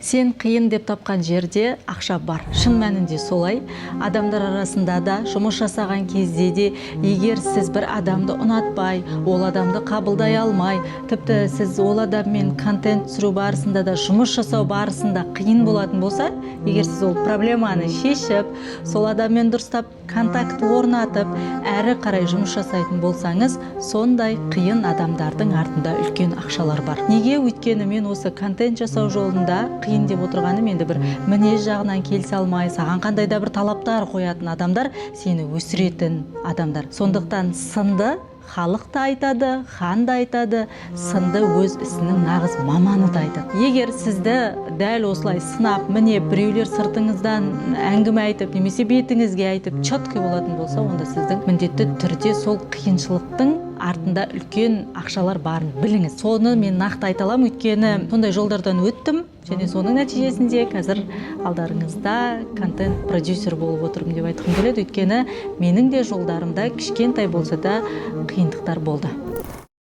Сен қиын деп тапқан жерде ақша бар. Шын мәнінде солай. Адамдар арасында да жұмыс жасаған кезде де, егер сіз бір адамды ұнатпай, ол адамды қабылдай алмай, тіпті сіз ол адаммен контент түсіру барысында да, жұмыс жасау барысында қиын болатын болса, егер сіз ол проблеманы шешіп, сол адаммен дұрыстап контакт орнатып, әрі қарай жұмыс жасайтын болсаңыз, сондай қиын адамдардың артында үлкен ақшалар бар. Неге? Өйткені мен осы контент жасау жолында қиын деп отырғаным, енді бір мінез жағынан келісе алмай, саған қандай да бір талаптар қоятын адамдар, сені өсіретін адамдар. Сондықтан сынды халық та айтады, хан да айтады, сынды өз ісінің нағыз маманы да айтады. Егер сізді дәл осылай сынап, міне біреулер сыртыңыздан әңгіме айтып, немесе бетіңізге айтып, четкий болатын болса, онда сіздің міндетті түрде сол қиыншылықтың артында үлкен ақшалар барын біліңіз. Соны мен нақты айта аламын, өйткені сондай жолдардан өттім, және соның нәтижесінде қазір алдарыңызда контент продюсер болып отырмын деп айтқым келеді. Өйткені менің де жолдарымда кішкентай болса да қиындықтар болды.